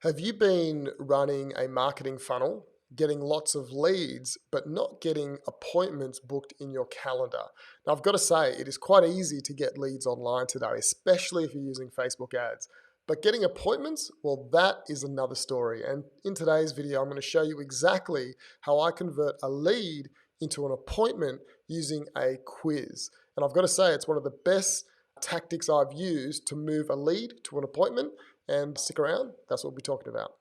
Have you been running a marketing funnel, getting lots of leads, but not getting appointments booked in your calendar? Now, I've got to say, it is quite easy to get leads online today, especially if you're using Facebook ads. But getting appointments, well, that is another story. And in today's video, I'm going to show you exactly how I convert a lead into an appointment using a quiz. And I've got to say, it's one of the best tactics I've used to move a lead to an appointment. And stick around, that's what we'll be talking about.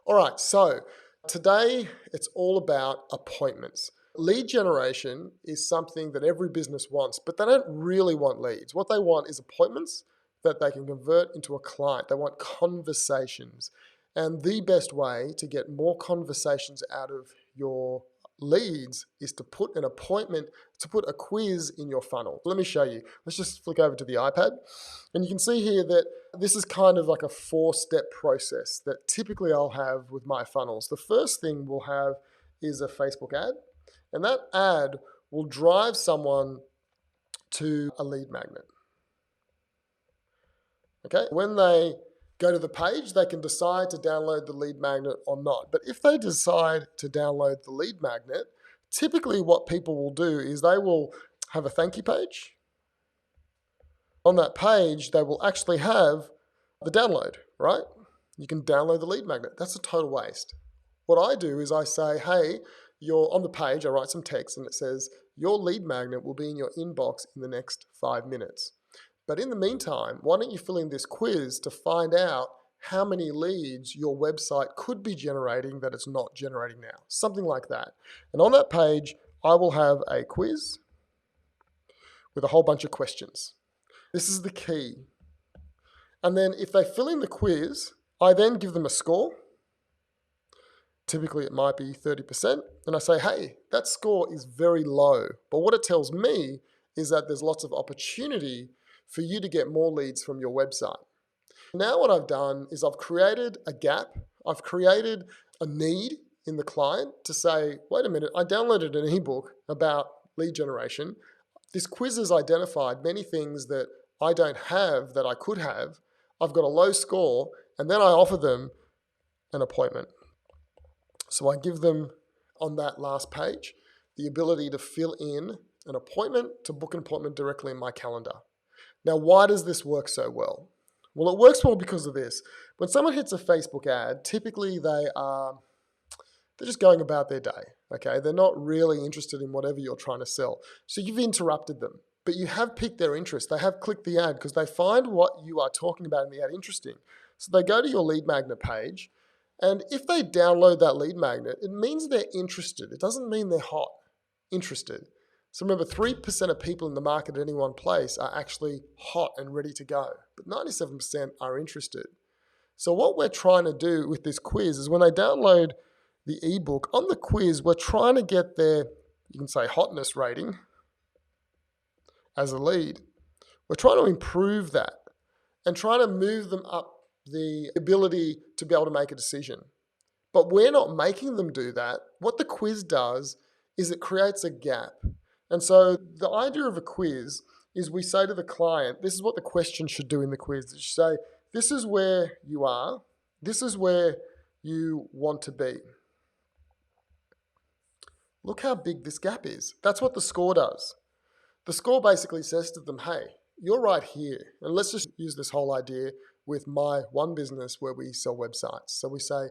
All right, so today it's all about appointments. Lead generation is something that every business wants, but they don't really want leads. What they want is appointments that they can convert into a client. They want conversations. And the best way to get more conversations out of your leads is to put an appointment, to put a quiz in your funnel. Let me show you. Let's just flick over to the iPad. And you can see here that this is kind of like a 4-step process that typically I'll have with my funnels. The first thing we'll have is a Facebook ad. And that ad will drive someone to a lead magnet. Okay, when they go to the page, they can decide to download the lead magnet or not. But if they decide to download the lead magnet, typically what people will do is they will have a thank you page. On that page, they will actually have the download, right? You can download the lead magnet. That's a total waste. What I do is I say, hey, you're on the page, I write some text and it says, your lead magnet will be in your inbox in the next 5 minutes. But in the meantime, why don't you fill in this quiz to find out how many leads your website could be generating that it's not generating now, something like that. And on that page, I will have a quiz with a whole bunch of questions. This is the key. And then if they fill in the quiz, I then give them a score. Typically, it might be 30%. And I say, hey, that score is very low. But what it tells me is that there's lots of opportunity for you to get more leads from your website. Now what I've done is I've created a gap. I've created a need in the client to say, wait a minute, I downloaded an ebook about lead generation. This quiz has identified many things that I don't have that I could have. I've got a low score, and then I offer them an appointment. So I give them on that last page the ability to fill in an appointment, to book an appointment directly in my calendar. Now, why does this work so well? Well, it works well because of this. When someone hits a Facebook ad, typically they're just going about their day, okay? They're not really interested in whatever you're trying to sell. So you've interrupted them, but you have piqued their interest. They have clicked the ad because they find what you are talking about in the ad interesting. So they go to your lead magnet page, and if they download that lead magnet, it means they're interested. It doesn't mean they're hot, interested. So remember, 3% of people in the market at any one place are actually hot and ready to go, but 97% are interested. So what we're trying to do with this quiz is when they download the ebook, on the quiz, we're trying to get their, you can say, hotness rating as a lead. We're trying to improve that and trying to move them up the ability to be able to make a decision. But we're not making them do that. What the quiz does is it creates a gap. And so the idea of a quiz is we say to the client, this is what the question should do in the quiz. It should say, this is where you are. This is where you want to be. Look how big this gap is. That's what the score does. The score basically says to them, hey, you're right here. And let's just use this whole idea with my one business where we sell websites. So we say,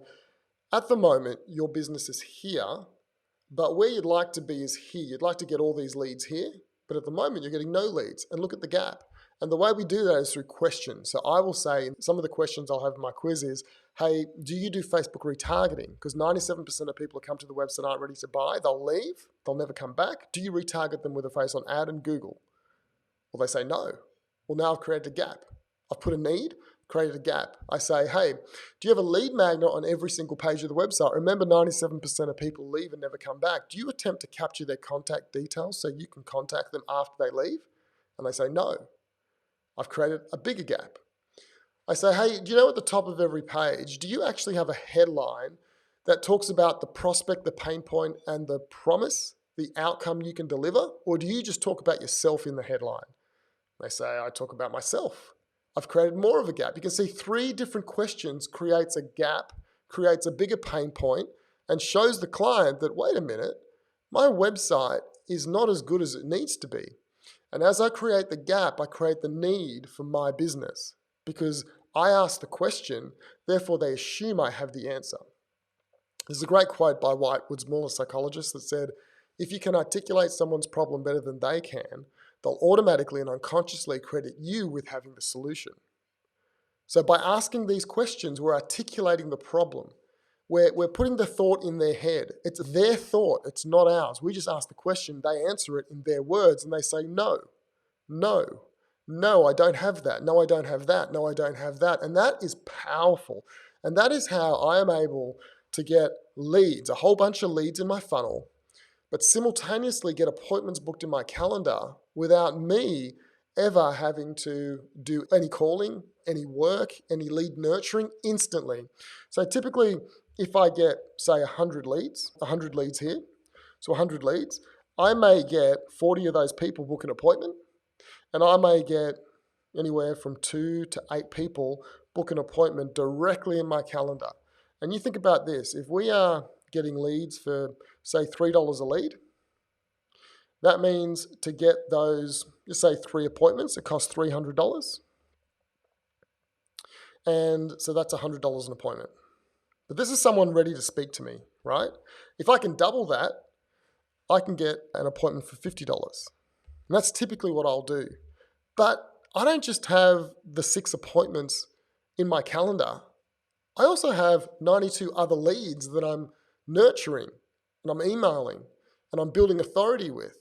at the moment, your business is here, but where you'd like to be is here. You'd like to get all these leads here, but at the moment you're getting no leads. And look at the gap. And the way we do that is through questions. So I will say, some of the questions I'll have in my quiz is, hey, do you do Facebook retargeting? Because 97% of people who come to the website aren't ready to buy. They'll leave. They'll never come back. Do you retarget them with a face on ad and Google? Well, they say no. Well, now I've created a gap. I've put a need, created a gap. I say, hey, do you have a lead magnet on every single page of the website? Remember, 97% of people leave and never come back. Do you attempt to capture their contact details so you can contact them after they leave? And they say, no. I've created a bigger gap. I say, hey, do you know at the top of every page, do you actually have a headline that talks about the prospect, the pain point, and the promise, the outcome you can deliver? Or do you just talk about yourself in the headline? They say I talk about myself. I've created more of a gap. You can see 3 different questions creates a gap, creates a bigger pain point, and shows the client that, wait a minute, my website is not as good as it needs to be. And as I create the gap, I create the need for my business because I ask the question, therefore they assume I have the answer. There's a great quote by White Woodsmuller, a psychologist, that said, if you can articulate someone's problem better than they can, they'll automatically and unconsciously credit you with having the solution. So by asking these questions, we're articulating the problem. We're putting the thought in their head. It's their thought, it's not ours. We just ask the question, they answer it in their words, and they say, no, no, I don't have that. No, I don't have that. No, I don't have that. And that is powerful. And that is how I am able to get leads, a whole bunch of leads in my funnel, but simultaneously get appointments booked in my calendar without me ever having to do any calling, any work, any lead nurturing instantly. So typically, if I get, say, 100 leads here, so 100 leads, I may get 40 of those people book an appointment, and I may get anywhere from 2 to 8 people book an appointment directly in my calendar. And you think about this, if we are getting leads for, say, $3 a lead, that means to get those, just say 3 appointments, it costs $300. And so that's $100 an appointment. But this is someone ready to speak to me, right? If I can double that, I can get an appointment for $50. And that's typically what I'll do. But I don't just have the 6 appointments in my calendar. I also have 92 other leads that I'm nurturing and I'm emailing and I'm building authority with.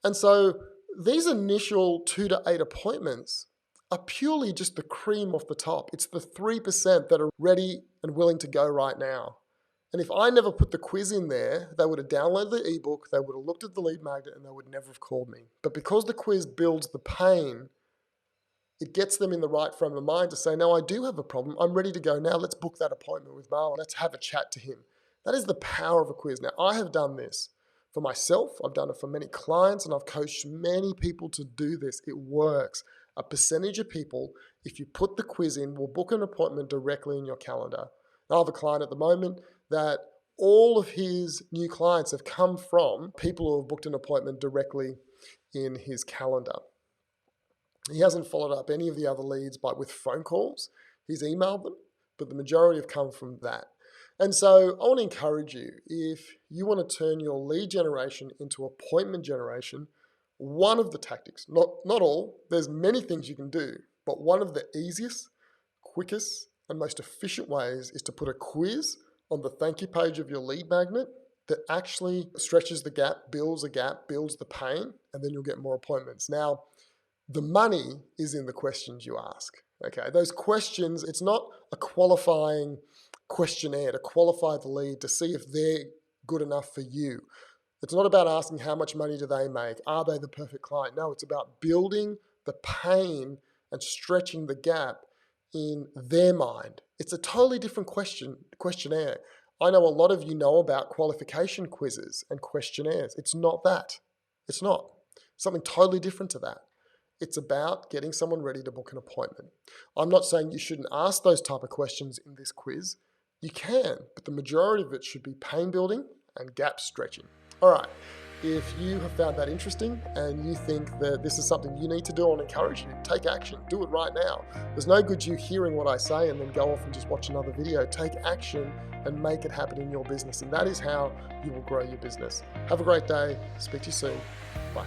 And so these initial 2 to 8 appointments are purely just the cream off the top. It's the 3% that are ready and willing to go right now. And if I never put the quiz in there, they would have downloaded the ebook, they would have looked at the lead magnet, and they would never have called me. But because the quiz builds the pain, it gets them in the right frame of mind to say, no, I do have a problem. I'm ready to go now. Let's book that appointment with Marlon. Let's have a chat to him. That is the power of a quiz. Now, I have done this for myself. I've done it for many clients, and I've coached many people to do this. It works. A percentage of people, if you put the quiz in, will book an appointment directly in your calendar. I have a client at the moment that all of his new clients have come from people who have booked an appointment directly in his calendar. He hasn't followed up any of the other leads with phone calls. He's emailed them, but the majority have come from that. And so I want to encourage you, if you want to turn your lead generation into appointment generation, one of the tactics, not all, there's many things you can do, but one of the easiest, quickest, and most efficient ways is to put a quiz on the thank you page of your lead magnet that actually stretches the gap, builds the pain, and then you'll get more appointments. Now, the money is in the questions you ask. Okay, those questions, it's not a qualifying questionnaire to qualify the lead to see if they're good enough for you. It's not about asking how much money do they make, are they the perfect client? No, it's about building the pain and stretching the gap in their mind. It's a totally different questionnaire. I know a lot of you know about qualification quizzes and questionnaires. It's not that. It's not. Something totally different to that. It's about getting someone ready to book an appointment. I'm not saying you shouldn't ask those type of questions in this quiz. You can, but the majority of it should be pain building and gap stretching. All right, if you have found that interesting and you think that this is something you need to do, I want to encourage you, take action, do it right now. There's no good you hearing what I say and then go off and just watch another video. Take action and make it happen in your business. And that is how you will grow your business. Have a great day. Speak to you soon. Bye.